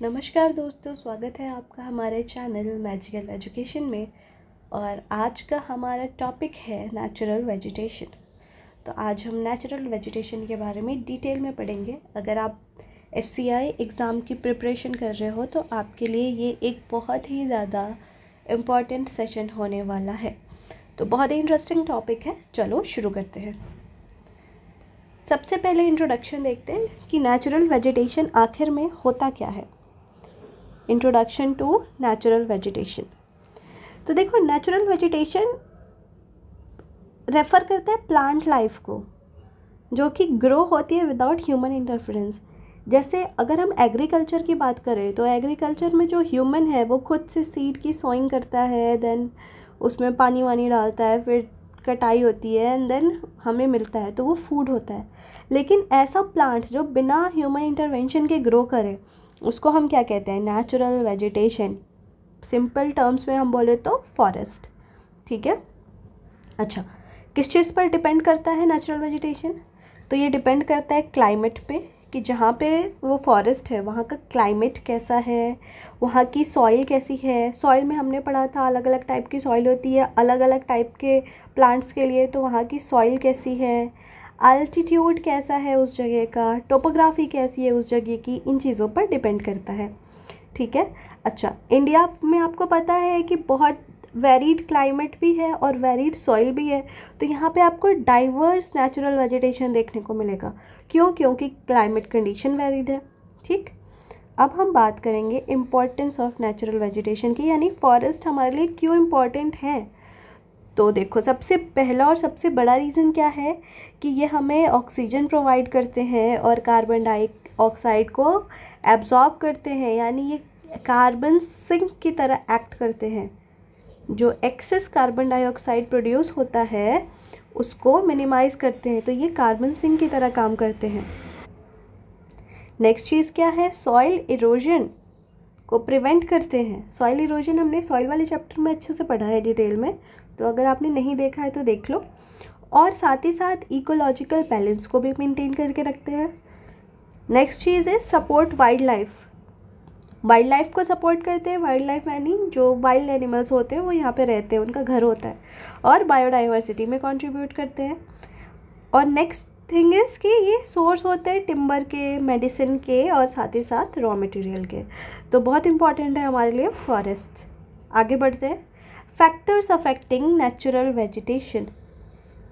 नमस्कार दोस्तों, स्वागत है आपका हमारे चैनल मैजिकल एजुकेशन में। और आज का हमारा टॉपिक है नेचुरल वेजिटेशन। तो आज हम नेचुरल वेजिटेशन के बारे में डिटेल में पढ़ेंगे। अगर आप FCI एग्ज़ाम की प्रिपरेशन कर रहे हो तो आपके लिए ये एक बहुत ही ज़्यादा इम्पॉर्टेंट सेशन होने वाला है। तो बहुत ही इंटरेस्टिंग टॉपिक है। चलो शुरू करते हैं। सबसे पहले इंट्रोडक्शन देखते हैं कि नेचुरल वेजिटेशन आखिर में होता क्या है। Introduction to natural vegetation. तो देखो, नेचुरल वेजिटेशन रेफ़र करता है प्लांट लाइफ को जो कि ग्रो होती है विदाउट ह्यूमन इंटरफेरेंस। जैसे अगर हम एग्रीकल्चर की बात करें तो एग्रीकल्चर में जो ह्यूमन है वो खुद से सीड की सोइंग करता है, देन उसमें पानी वानी डालता है, फिर कटाई होती है एंड देन हमें मिलता है, तो वो फूड होता है। लेकिन ऐसा प्लांट जो बिना ह्यूमन इंटरवेंशन के ग्रो करे उसको हम क्या कहते हैं? Natural vegetation. सिंपल टर्म्स में हम बोले तो फॉरेस्ट। ठीक है। अच्छा, किस चीज़ पर डिपेंड करता है नेचुरल वेजिटेशन? तो ये डिपेंड करता है क्लाइमेट पे कि जहाँ पे वो फॉरेस्ट है वहाँ का क्लाइमेट कैसा है, वहाँ की सॉइल कैसी है। सॉइल में हमने पढ़ा था अलग अलग टाइप की सॉइल होती है अलग अलग टाइप के प्लांट्स के लिए, तो वहाँ की सॉइल कैसी है, अल्टीट्यूड कैसा है उस जगह का, टोपोग्राफी कैसी है उस जगह की, इन चीज़ों पर डिपेंड करता है। ठीक है। अच्छा, इंडिया में आपको पता है कि बहुत वेरीड क्लाइमेट भी है और वेरीड सॉइल भी है, तो यहाँ पे आपको डाइवर्स नेचुरल वेजिटेशन देखने को मिलेगा। क्यों? क्योंकि क्लाइमेट कंडीशन वेरीड है। ठीक। अब हम बात करेंगे इम्पोर्टेंस ऑफ नेचुरल वेजिटेशन की, यानी फॉरेस्ट हमारे लिए क्यों इम्पॉर्टेंट है। तो देखो, सबसे पहला और सबसे बड़ा रीज़न क्या है कि ये हमें ऑक्सीजन प्रोवाइड करते हैं और कार्बन डाइऑक्साइड को एब्जॉर्ब करते हैं, यानी ये कार्बन सिंक की तरह एक्ट करते हैं। जो एक्सेस कार्बन डाइऑक्साइड प्रोड्यूस होता है उसको मिनिमाइज़ करते हैं, तो ये कार्बन सिंक की तरह काम करते हैं। नेक्स्ट चीज़ क्या है? सॉइल इरोजन को प्रिवेंट करते हैं। सॉइल इरोजन हमने सॉइल वाले चैप्टर में अच्छे से पढ़ा है डिटेल में, तो अगर आपने नहीं देखा है तो देख लो। और साथ ही साथ इकोलॉजिकल बैलेंस को भी मेंटेन करके रखते हैं। नेक्स्ट चीज़ है support wild life. Wild life को सपोर्ट करते हैं। वाइल्ड लाइफ यानी जो वाइल्ड एनिमल्स होते हैं वो यहाँ पे रहते हैं, उनका घर होता है, और बायोडाइवर्सिटी में कंट्रीब्यूट करते हैं। और नेक्स्ट थिंग इज़ कि ये सोर्स होते हैं टिम्बर के, मेडिसिन के, और साथ ही साथ रॉ मटेरियल के। तो बहुत इंपॉर्टेंट है हमारे लिए फॉरेस्ट। आगे बढ़ते हैं। फैक्टर्स अफेक्टिंग नेचुरल वेजिटेशन,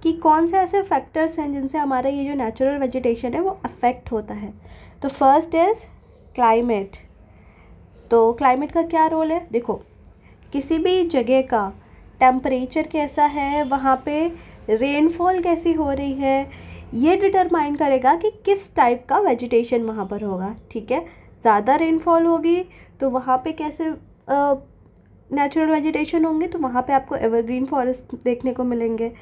कि कौन से ऐसे फैक्टर्स हैं जिनसे हमारा ये जो नेचुरल वेजिटेशन है वो अफेक्ट होता है। तो फर्स्ट इज़ क्लाइमेट। तो क्लाइमेट का क्या रोल है? देखो, किसी भी जगह का टेम्परेचर कैसा है, वहाँ पे रेनफॉल कैसी हो रही है, ये डिटरमाइन करेगा कि किस टाइप का वेजिटेशन वहाँ पर होगा। ठीक है। ज़्यादा रेनफॉल होगी तो वहाँ पे कैसे नेचुरल वेजिटेशन होंगे, तो वहाँ पे आपको एवरग्रीन फॉरेस्ट देखने को मिलेंगे।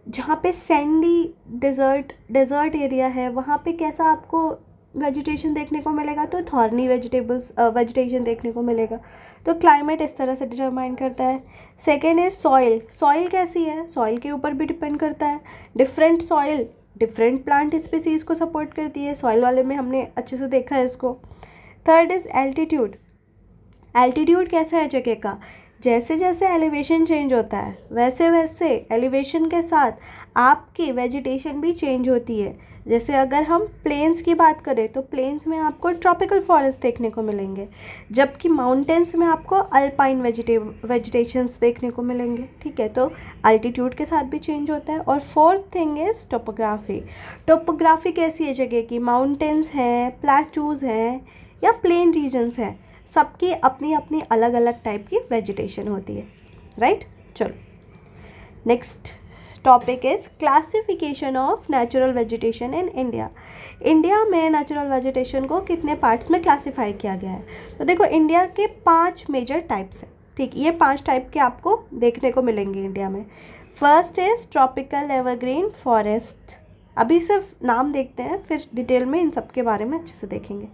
जहाँ पे सैंडी डेजर्ट एरिया है वहाँ पे कैसा आपको वेजिटेशन देखने को मिलेगा, तो थॉर्नी वेजिटेशन देखने को मिलेगा। तो क्लाइमेट इस तरह से डिटरमाइन करता है। Second is soil. सॉइल कैसी है, सॉइल के ऊपर भी डिपेंड करता है। Different soil different plant species को सपोर्ट करती है। सॉइल वाले में हमने अच्छे से देखा है इसको। Third is altitude. एल्टीट्यूड कैसा है जगह का? जैसे जैसे एलिवेशन चेंज होता है वैसे वैसे एलिवेशन के साथ आपकी वेजिटेशन भी चेंज होती है। जैसे अगर हम प्लेन्स की बात करें तो प्लेन्स में आपको ट्रॉपिकल फॉरेस्ट देखने को मिलेंगे, जबकि माउंटेन्स में आपको अल्पाइन वेजिटेशंस देखने को मिलेंगे। ठीक है। तो अल्टीट्यूड के साथ भी चेंज होता है। और fourth thing is topography. Topography कैसी है जगह की? माउंटेन्स हैं, प्लेटूज़ हैं, या प्लेन रीजन्स हैं, सबकी अपनी अपनी अलग अलग टाइप की वेजिटेशन होती है। राइट। चलो, next topic is classification of natural vegetation in India. India में नेचुरल वेजिटेशन को कितने पार्ट्स में क्लासिफाई किया गया है? तो देखो, इंडिया के 5 मेजर टाइप्स हैं। ठीक, ये 5 टाइप के आपको देखने को मिलेंगे इंडिया में। First is tropical evergreen forest. अभी सिर्फ नाम देखते हैं, फिर डिटेल में इन सब के बारे में अच्छे से देखेंगे।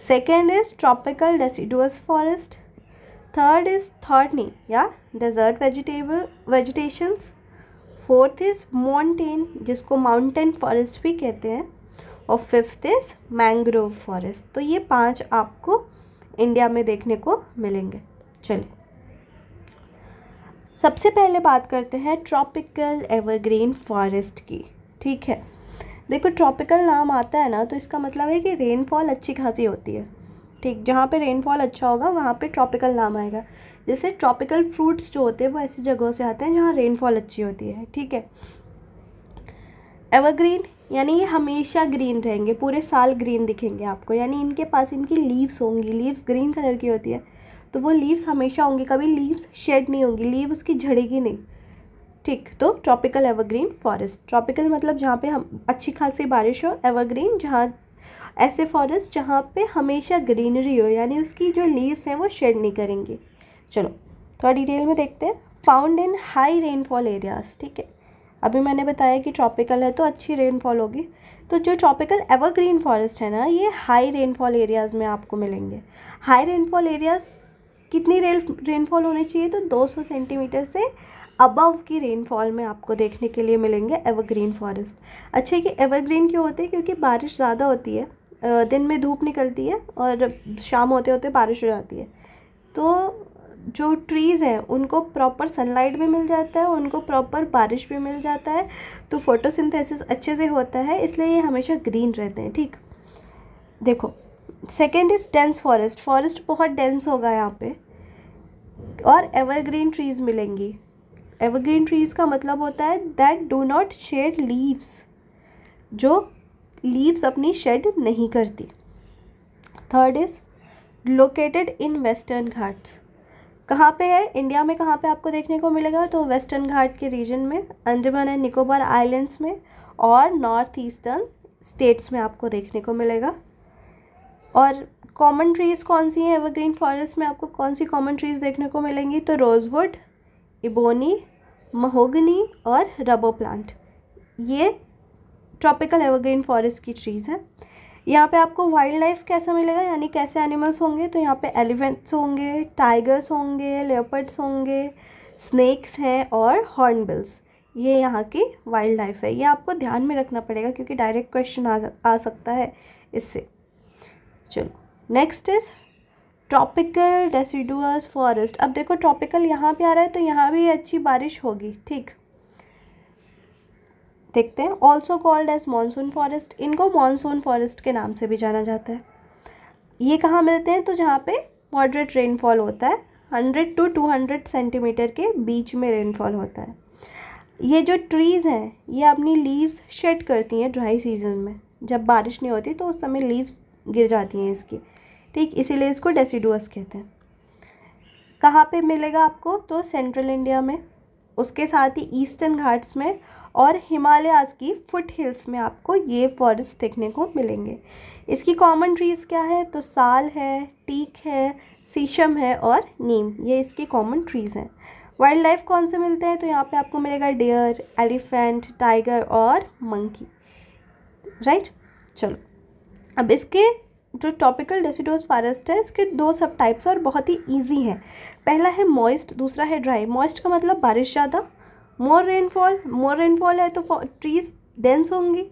Second is tropical deciduous forest. Third is thorny या desert vegetations. Fourth is mountain, जिसको माउंटेन फॉरेस्ट भी कहते हैं। और फिफ्थ इज़ मैंग्रोव फॉरेस्ट। तो ये 5 आपको इंडिया में देखने को मिलेंगे। चलिए सबसे पहले बात करते हैं ट्रॉपिकल एवरग्रीन फॉरेस्ट की। ठीक है, देखो ट्रॉपिकल नाम आता है ना, तो इसका मतलब है कि रेनफॉल अच्छी खासी होती है। ठीक, जहाँ पे रेनफॉल अच्छा होगा वहाँ पे ट्रॉपिकल नाम आएगा। जैसे ट्रॉपिकल फ्रूट्स जो होते हैं वो ऐसी जगहों से आते हैं जहाँ रेनफॉल अच्छी होती है। ठीक है, एवरग्रीन यानी ये हमेशा ग्रीन रहेंगे, पूरे साल ग्रीन दिखेंगे आपको, यानी इनके पास इनकी लीव्स होंगी, लीव्स ग्रीन कलर की होती है, तो वो लीव्स हमेशा होंगी, कभी लीव्स शेड नहीं होंगी, लीव उसकी झड़ेगी नहीं। ठीक, तो ट्रॉपिकल एवरग्रीन फॉरेस्ट, ट्रॉपिकल मतलब जहाँ पे हम अच्छी खासी बारिश हो, एवरग्रीन जहाँ ऐसे फॉरेस्ट जहाँ पे हमेशा ग्रीनरी हो, यानी उसकी जो लीव्स हैं वो शेड नहीं करेंगी। चलो थोड़ा डिटेल में देखते हैं। Found in high rainfall areas. ठीक है, अभी मैंने बताया कि ट्रॉपिकल है तो अच्छी रेनफॉल होगी, तो जो ट्रॉपिकल एवरग्रीन फॉरेस्ट है ना, ये हाई रेनफॉल एरियाज़ में आपको मिलेंगे। हाई रेनफॉल एरियाज़ कितनी रेनफॉल होनी चाहिए, तो 200 सेंटीमीटर से अबव की रेनफॉल में आपको देखने के लिए मिलेंगे एवरग्रीन फॉरेस्ट। अच्छा है कि एवरग्रीन क्यों होते हैं, क्योंकि बारिश ज़्यादा होती है, दिन में धूप निकलती है और शाम होते होते बारिश हो जाती है, तो जो ट्रीज़ हैं उनको प्रॉपर सनलाइट भी मिल जाता है, उनको प्रॉपर बारिश भी मिल जाता है, तो फोटोसिंथेसिस अच्छे से होता है, इसलिए ये हमेशा ग्रीन रहते हैं। ठीक, देखो second is dense forest, forest बहुत डेंस होगा यहाँ पे, और एवरग्रीन ट्रीज़ मिलेंगी। एवरग्रीन ट्रीज़ का मतलब होता है that do not shed leaves, जो लीव्स अपनी शेड नहीं करती। Third is located in western Ghats, कहाँ पे है इंडिया में, कहाँ पे आपको देखने को मिलेगा, तो वेस्टर्न घाट के रीजन में, अंडमान एंड निकोबार आइलैंड्स में और नॉर्थ ईस्टर्न स्टेट्स में आपको देखने को मिलेगा। और कॉमन ट्रीज़ कौन सी हैं एवरग्रीन फॉरेस्ट में, आपको कौन सी कॉमन ट्रीज़ देखने को मिलेंगी, तो रोजवुड, इबोनी, महोगनी और रबर प्लांट, ये ट्रॉपिकल एवरग्रीन फॉरेस्ट की ट्रीज़ हैं। यहाँ पे आपको वाइल्ड लाइफ कैसा मिलेगा, यानी कैसे एनिमल्स होंगे, तो यहाँ पे एलिफेंट्स होंगे, टाइगर्स होंगे, लेपर्ड्स होंगे, स्नेक्स हैं और हॉर्नबिल्स, ये यहाँ की वाइल्ड लाइफ है। ये आपको ध्यान में रखना पड़ेगा क्योंकि डायरेक्ट क्वेश्चन आ सकता है इससे। चलो next is tropical deciduous forest. अब देखो ट्रॉपिकल यहाँ पे आ रहा है तो यहाँ भी अच्छी बारिश होगी। ठीक, देखते हैं। Also called as monsoon forest, इनको मानसून फॉरेस्ट के नाम से भी जाना जाता है। ये कहाँ मिलते हैं, तो जहाँ पे मॉडरेट रेनफॉल होता है, 100 to 200 सेंटीमीटर के बीच में रेनफॉल होता है। ये जो ट्रीज़ हैं ये अपनी लीव्स शेड करती हैं ड्राई सीजन में, जब बारिश नहीं होती तो उस समय लीव्स गिर जाती हैं इसकी। ठीक, इसीलिए इसको डेसिडुअस कहते हैं। कहाँ पे मिलेगा आपको, तो सेंट्रल इंडिया में, उसके साथ ही ईस्टर्न घाट्स में और हिमालयाज़ की फुट हिल्स में आपको ये फॉरेस्ट देखने को मिलेंगे। इसकी कॉमन ट्रीज़ क्या है, तो साल है, टीक है, शीशम है और नीम, ये इसकी कॉमन ट्रीज़ हैं। वाइल्ड लाइफ कौन से मिलते हैं, तो यहाँ पे आपको मिलेगा डियर, एलिफेंट, टाइगर और मंकी। राइट, चलो अब इसके जो ट्रॉपिकल डेसिडुअस फॉरेस्ट है इसके 2 सब टाइप्स और बहुत ही इजी हैं। पहला है मॉइस्ट, दूसरा है ड्राई। मॉइस्ट का मतलब बारिश ज़्यादा, मोर रेनफॉल है तो ट्रीज़ डेंस होंगी,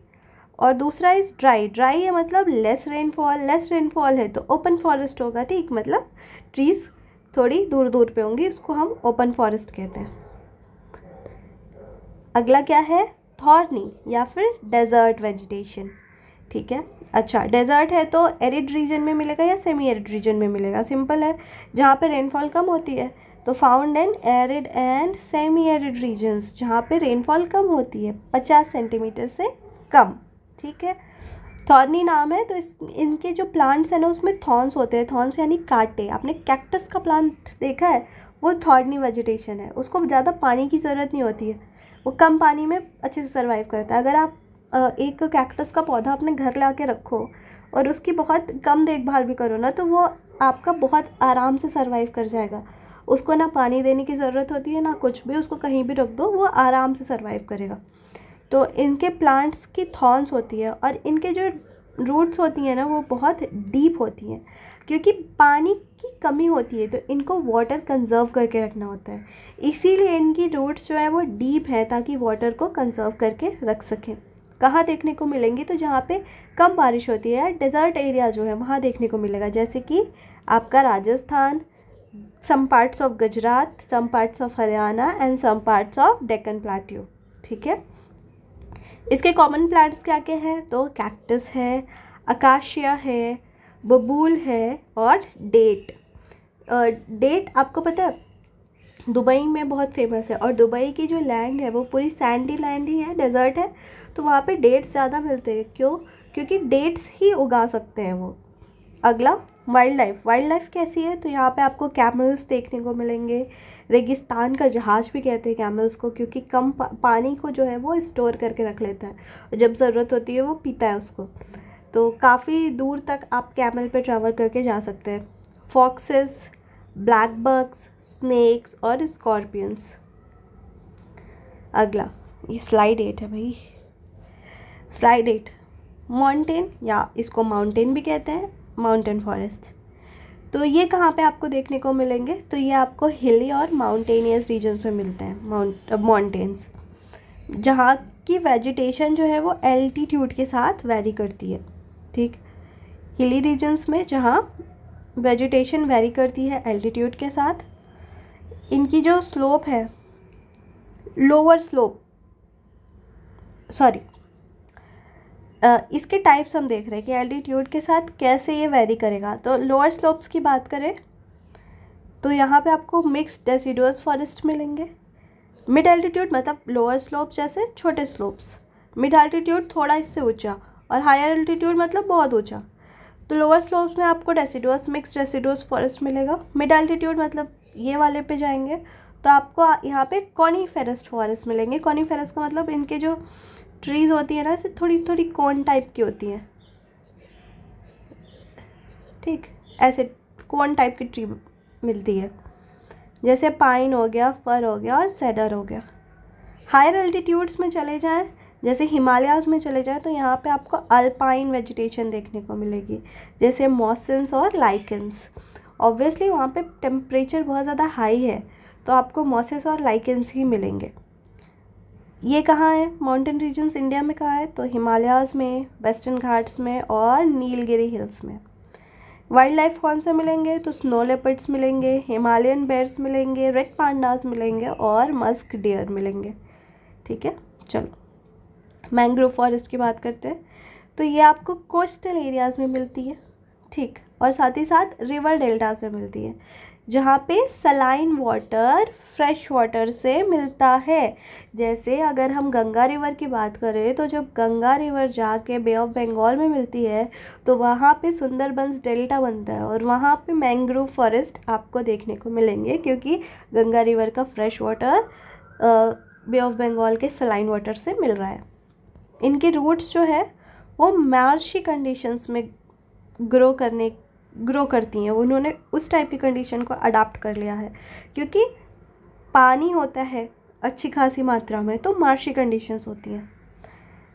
और दूसरा इज़ ड्राई, ड्राई है मतलब लेस रेनफॉल है तो ओपन फॉरेस्ट होगा। ठीक, मतलब ट्रीज़ थोड़ी दूर दूर पे होंगी, इसको हम ओपन फॉरेस्ट कहते हैं। अगला क्या है, थॉर्नी या फिर डेजर्ट वेजिटेशन। ठीक है, अच्छा डेजर्ट है तो एरिड रीजन में मिलेगा या सेमी एरिड रीजन में मिलेगा, सिंपल है, जहाँ पे रेनफॉल कम होती है। तो found in arid and semi arid regions, जहाँ पे रेनफॉल कम होती है 50 सेंटीमीटर से कम। ठीक है, थॉर्नी नाम है तो इनके जो प्लांट्स हैं ना उसमें थॉर्न्स होते हैं, थॉर्न्स यानी कांटे। आपने कैक्टस का प्लांट देखा है, वो थॉर्नी वेजिटेशन है, उसको ज़्यादा पानी की ज़रूरत नहीं होती है, वो कम पानी में अच्छे से सर्वाइव करता है। अगर आप एक कैक्टस का पौधा अपने घर ला के रखो और उसकी बहुत कम देखभाल भी करो ना, तो वो आपका बहुत आराम से सर्वाइव कर जाएगा। उसको ना पानी देने की ज़रूरत होती है ना कुछ भी, उसको कहीं भी रख दो वो आराम से सर्वाइव करेगा। तो इनके प्लांट्स की थॉर्न्स होती है और इनके जो रूट्स होती हैं ना वो बहुत डीप होती हैं, क्योंकि पानी की कमी होती है तो इनको वाटर कंजर्व करके रखना होता है, इसीलिए इनकी रूट्स जो है वो डीप है ताकि वाटर को कंजर्व करके रख सकें। कहाँ देखने को मिलेंगी, तो जहाँ पे कम बारिश होती है, डेजर्ट एरिया जो है वहाँ देखने को मिलेगा, जैसे कि आपका Rajasthan, some parts of Gujarat, some parts of Haryana and some parts of Deccan plateau. ठीक है, इसके कॉमन प्लांट्स क्या क्या हैं, तो कैक्टस है, अकाशिया है, बबूल है और डेट। डेट आपको पता है दुबई में बहुत फेमस है, और दुबई की जो लैंड है वो पूरी सैंडी लैंड ही है, डेजर्ट है, तो वहाँ पे डेट्स ज़्यादा मिलते हैं। क्यों? क्योंकि डेट्स ही उगा सकते हैं वो। अगला वाइल्ड लाइफ। वाइल्ड लाइफ कैसी है, तो यहाँ पे आपको कैमल्स देखने को मिलेंगे, रेगिस्तान का जहाज भी कहते हैं कैमल्स को, क्योंकि कम पानी को जो है वो स्टोर करके रख लेता है, और जब ज़रूरत होती है वो पीता है उसको। तो काफ़ी दूर तक आप कैमल पे ट्रैवल करके जा सकते हैं। फॉक्सेस, ब्लैक बग्स, स्नेक्स और स्कॉर्पियंस। अगला ये स्लाइड 8 है भाई। स्लाइड 8 माउंटेन, या इसको माउंटेन भी कहते हैं, माउंटेन फॉरेस्ट। तो ये कहाँ पे आपको देखने को मिलेंगे, तो ये आपको हिली और माउंटेनियस रीजन्स में मिलते हैं, माउंटेन्स, जहाँ की वेजिटेशन जो है वो एल्टीट्यूड के साथ वेरी करती है। ठीक, हिली रीजन्स में जहाँ वेजिटेशन वेरी करती है एल्टीट्यूड के साथ, इनकी जो स्लोप है, लोअर स्लोप, सॉरी इसके टाइप्स हम देख रहे हैं कि एल्टीट्यूड के साथ कैसे ये वेरी करेगा। तो लोअर स्लोप्स की बात करें तो यहाँ पे आपको मिक्स्ड डेसिडुअस फॉरेस्ट मिलेंगे। मिड एल्टीट्यूड मतलब लोअर स्लोप्स जैसे छोटे स्लोप्स, मिड एल्टीट्यूड थोड़ा इससे ऊंचा, और हायर एल्टीट्यूड मतलब बहुत ऊंचा। तो लोअर स्लोप्स में आपको डेसिडुअस, मिक्स्ड डेसिडुअस फॉरेस्ट मिलेगा। मिड एल्टीट्यूड मतलब ये वाले पे जाएंगे तो आपको यहाँ पे कॉनीफेरस फॉरेस्ट मिलेंगे। कॉनीफेरस का मतलब इनके जो ट्रीज़ होती है ना, ऐसे थोड़ी थोड़ी कोन टाइप की होती हैं। ठीक, ऐसे कोन टाइप की ट्री मिलती है, जैसे पाइन हो गया, फर हो गया और सेडर हो गया। हायर एल्टीट्यूड्स में चले जाएं, जैसे हिमालयाज़ में चले जाएं, तो यहाँ पे आपको अल्पाइन वेजिटेशन देखने को मिलेगी, जैसे मॉसन्स और लाइकेंस। ऑब्वियसली वहाँ पे टेम्परेचर बहुत ज़्यादा हाई है, तो आपको मॉसेस और लाइकेंस ही मिलेंगे। ये कहाँ है, माउंटेन रीजन्स इंडिया में कहाँ है, तो हिमालयाज़ में, वेस्टर्न घाट्स में और नीलगिरी हिल्स में। वाइल्ड लाइफ कौन से मिलेंगे, तो स्नो लेपर्ड्स मिलेंगे, हिमालयन बेयर्स मिलेंगे, रेड पांडास मिलेंगे और मस्क डियर मिलेंगे। ठीक है, चलो मैंग्रोव फॉरेस्ट की बात करते हैं। तो ये आपको कोस्टल एरियाज़ में मिलती है। ठीक, और साथ ही साथ रिवर डेल्टास में मिलती है, जहाँ पे सलाइन वाटर फ्रेश वाटर से मिलता है। जैसे अगर हम गंगा रिवर की बात करें, तो जब गंगा रिवर जाके बे ऑफ बंगाल में मिलती है तो वहाँ पे सुंदरबंस डेल्टा बनता है, और वहाँ पे मैंग्रोव फॉरेस्ट आपको देखने को मिलेंगे, क्योंकि गंगा रिवर का fresh water bay of Bengal के सलाइन वाटर से मिल रहा है। इनके रूट्स जो है वो मार्शी कंडीशंस में ग्रो करती हैं। उन्होंने उस टाइप की कंडीशन को अडाप्ट कर लिया है, क्योंकि पानी होता है अच्छी खासी मात्रा में, तो मार्शी कंडीशंस होती हैं।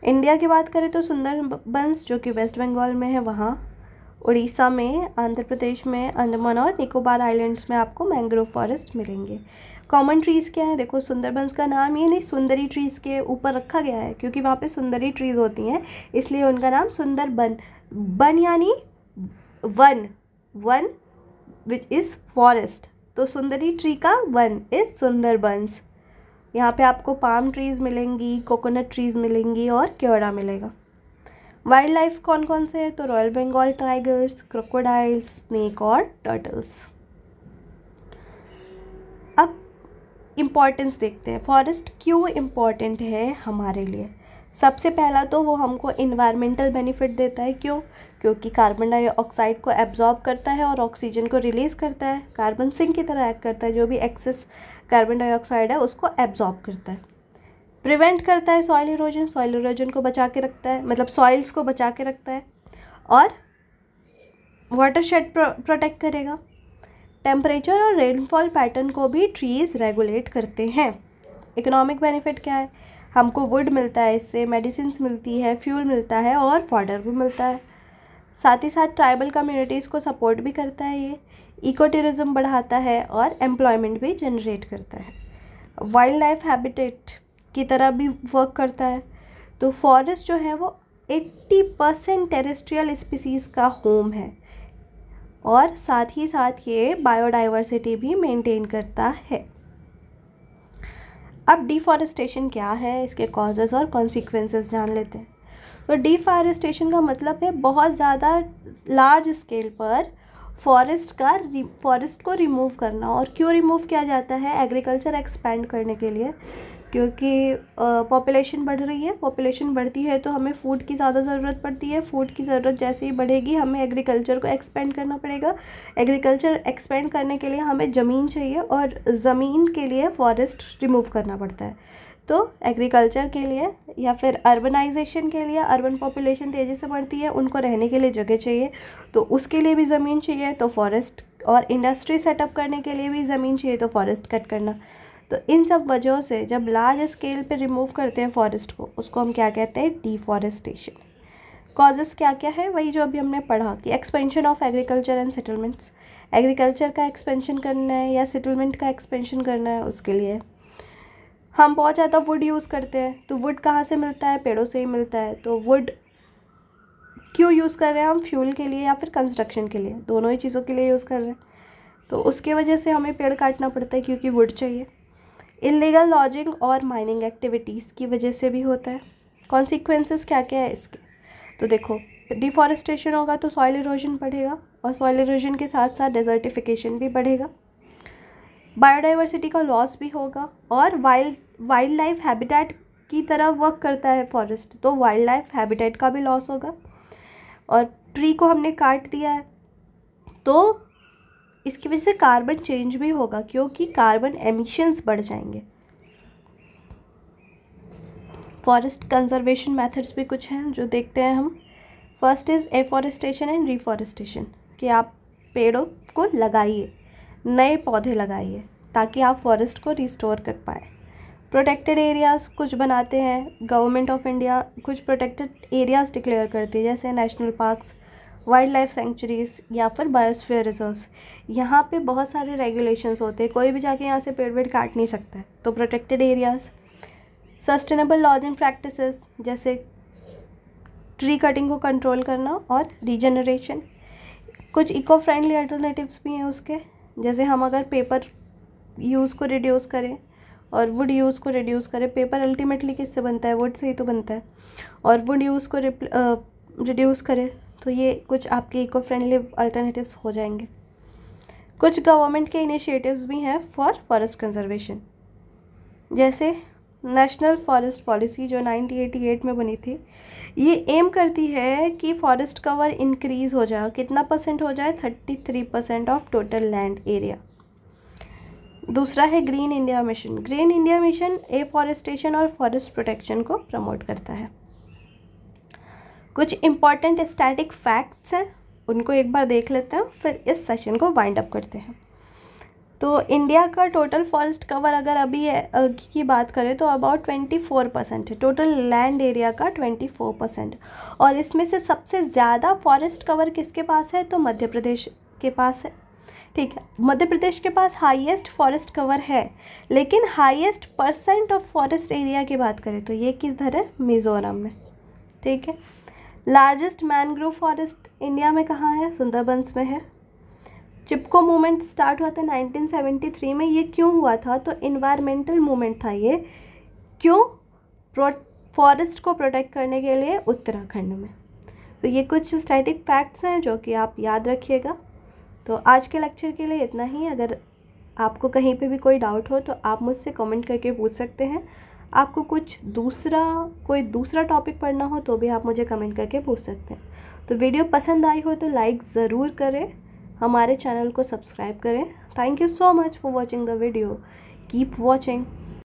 इंडिया की बात करें तो सुंदरबंस जो कि वेस्ट बंगाल में है वहाँ, उड़ीसा में, आंध्र प्रदेश में, अंडमान और निकोबार आइलैंड्स में आपको मैंग्रोव फॉरेस्ट मिलेंगे। कॉमन ट्रीज़ क्या है, देखो सुंदरबंस का नाम ये नहीं सुंदरी ट्रीज़ के ऊपर रखा गया है, क्योंकि वहाँ पे सुंदरी ट्रीज़ होती हैं, इसलिए उनका नाम सुंदरबन, बन यानी one, one which is forest, तो सुंदरी ट्री का वन इज़ सुंदरबंस। यहाँ पे आपको पाम ट्रीज़ मिलेंगी, कोकोनट ट्रीज़ मिलेंगी और केवड़ा मिलेगा। वाइल्ड लाइफ कौन कौन से है, तो royal Bengal tigers, crocodiles, snake और टर्टल्स। अब इम्पॉर्टेंस देखते हैं, फॉरेस्ट क्यों इम्पॉर्टेंट है हमारे लिए। सबसे पहला तो वो हमको इन्वायरमेंटल बेनिफिट देता है। क्यों? क्योंकि कार्बन डाइऑक्साइड को एब्जॉर्ब करता है और ऑक्सीजन को रिलीज़ करता है, कार्बन सिंक की तरह एक्ट करता है, जो भी एक्सेस कार्बन डाइऑक्साइड है उसको एब्जॉर्ब करता है। प्रिवेंट करता है सॉइल इरोजन, सॉइल इरोजन को बचा के रखता है, मतलब सॉइल्स को बचा के रखता है, और वाटरशेड प्रोटेक्ट करेगा। टेम्परेचर और रेनफॉल पैटर्न को भी ट्रीज़ रेगुलेट करते हैं। इकोनॉमिक बेनिफिट क्या है, हमको वुड मिलता है, इससे मेडिसिन्स मिलती है, फ्यूल मिलता है और फॉडर भी मिलता है। साथ ही साथ ट्राइबल कम्युनिटीज़ को सपोर्ट भी करता है, ये इको टूरिज़्म बढ़ाता है और एम्प्लॉयमेंट भी जनरेट करता है। वाइल्ड लाइफ हैबिटेट की तरह भी वर्क करता है। तो फॉरेस्ट जो है वो 80% टेरेस्ट्रियल स्पीसीज़ का होम है और साथ ही साथ ये बायोडाइवर्सिटी भी मेंटेन करता है। अब डिफॉरेस्टेशन क्या है, इसके कॉजेज़ और कॉन्सिक्वेंसेस जान लेते हैं। तो डिफॉरेस्टेशन का मतलब है बहुत ज़्यादा लार्ज स्केल पर फॉरेस्ट को रिमूव करना। और क्यों रिमूव किया जाता है? एग्रीकल्चर एक्सपेंड करने के लिए, क्योंकि पॉपुलेशन बढ़ रही है। पॉपुलेशन बढ़ती है तो हमें फूड की ज़्यादा ज़रूरत पड़ती है। फूड की ज़रूरत जैसे ही बढ़ेगी हमें एग्रीकल्चर को एक्सपेंड करना पड़ेगा। एग्रीकल्चर एक्सपेंड करने के लिए हमें ज़मीन चाहिए और ज़मीन के लिए फॉरेस्ट रिमूव करना पड़ता है। तो एग्रीकल्चर के लिए या फिर अर्बनाइजेशन के लिए, अर्बन पॉपुलेशन तेज़ी से बढ़ती है, उनको रहने के लिए जगह चाहिए, तो उसके लिए भी ज़मीन चाहिए, तो फॉरेस्ट, और इंडस्ट्री सेटअप करने के लिए भी ज़मीन चाहिए, तो फॉरेस्ट कट करना। तो इन सब वजहों से जब लार्ज स्केल पे रिमूव करते हैं फॉरेस्ट को, उसको हम क्या कहते हैं? डिफॉरेस्टेशन। कॉजेज़ क्या क्या है? वही जो अभी हमने पढ़ा कि expansion of agriculture and settlements. Agriculture का एक्सपेंशन करना है या सेटलमेंट का एक्सपेंशन करना है, उसके लिए हम बहुत ज़्यादा वुड यूज़ करते हैं। तो वुड कहाँ से मिलता है? पेड़ों से ही मिलता है। तो वुड क्यों यूज़ कर रहे हैं हम? फ्यूल के लिए या फिर कंस्ट्रक्शन के लिए, दोनों ही चीज़ों के लिए यूज़ कर रहे हैं। तो उसके वजह से हमें पेड़ काटना पड़ता है क्योंकि वुड चाहिए। इलीगल लॉजिंग और माइनिंग एक्टिविटीज़ की वजह से भी होता है। कॉन्सिक्वेंसेस क्या क्या है इसके? तो देखो, डिफॉरेस्टेशन होगा तो सॉइल इरोजन बढ़ेगा और सॉइल इरोजन के साथ साथ डेजर्टिफिकेशन भी बढ़ेगा। बायोडाइवर्सिटी का लॉस भी होगा और वाइल्ड लाइफ हैबिटेट की तरह वर्क करता है फॉरेस्ट, तो वाइल्ड लाइफ हैबिटेट का भी लॉस होगा। और ट्री को हमने काट दिया है तो इसकी वजह से कार्बन चेंज भी होगा, क्योंकि कार्बन एमिशंस बढ़ जाएंगे। फॉरेस्ट कंजर्वेशन मेथड्स भी कुछ हैं जो देखते हैं हम। First is afforestation and reforestation, कि आप पेड़ों को लगाइए, नए पौधे लगाइए ताकि आप फॉरेस्ट को रिस्टोर कर पाए। प्रोटेक्टेड एरियाज़ कुछ बनाते हैं, गवर्नमेंट ऑफ इंडिया कुछ प्रोटेक्टेड एरियाज़ डिक्लेयर करती है, जैसे national parks, wild life centuries या फिर बायोस्फीयर रिजर्व्स। यहाँ पे बहुत सारे रेगुलेशंस होते हैं, कोई भी जाके यहाँ से पेड़ वेड़ काट नहीं सकता है। तो protected areas, sustainable lodging practices जैसे ट्री कटिंग को कंट्रोल करना और रीजनरेशन। कुछ इको फ्रेंडली अल्टरनेटिव्स भी हैं उसके, जैसे हम अगर पेपर यूज़ को रिड्यूस करें और वुड यूज़ को रिड्यूस करें। पेपर अल्टीमेटली किससे बनता है? वुड से ही तो बनता है। और वुड यूज़ को रिड्यूस करें तो ये कुछ आपके इको फ्रेंडली अल्टरनेटिव्स हो जाएंगे। कुछ गवर्नमेंट के इनिशिएटिव्स भी हैं फॉर फॉरेस्ट कंजर्वेशन, जैसे नेशनल फॉरेस्ट पॉलिसी जो 1988 में बनी थी। ये एम करती है कि फॉरेस्ट कवर इंक्रीज़ हो जाए। कितना परसेंट हो जाए? 33% ऑफ टोटल लैंड एरिया। दूसरा है green India mission. Green India mission afforestation और फॉरेस्ट प्रोटेक्शन को प्रमोट करता है। कुछ इम्पॉर्टेंट स्टैटिक फैक्ट्स हैं, उनको एक बार देख लेते हैं, फिर इस सेशन को वाइंड अप करते हैं। तो इंडिया का टोटल फॉरेस्ट कवर अगर अभी की बात करें तो अबाउट 24% है, टोटल लैंड एरिया का 24%। और इसमें से सबसे ज़्यादा फॉरेस्ट कवर किसके पास है? तो मध्य प्रदेश के पास है। ठीक है, मध्य प्रदेश के पास हाईएस्ट फॉरेस्ट कवर है, लेकिन highest percent of forest area की बात करें तो ये किधर है? मिज़ोरम में। ठीक है, लार्जेस्ट मैनग्रोव फॉरेस्ट इंडिया में कहाँ है? सुंदरबंस में है। चिपको मूवमेंट स्टार्ट हुआ था 1973 में। ये क्यों हुआ था? तो इन्वायरमेंटल मूवमेंट था ये। क्यों? फॉरेस्ट को प्रोटेक्ट करने के लिए उत्तराखंड में। तो ये कुछ स्टैटिक फैक्ट्स हैं जो कि आप याद रखिएगा। तो आज के लेक्चर के लिए इतना ही। अगर आपको कहीं पे भी कोई डाउट हो तो आप मुझसे कमेंट करके पूछ सकते हैं। आपको कोई दूसरा टॉपिक पढ़ना हो तो भी आप मुझे कमेंट करके पूछ सकते हैं। तो वीडियो पसंद आई हो तो लाइक ज़रूर करें, हमारे चैनल को सब्सक्राइब करें। Thank you so much for watching the video. Keep watching.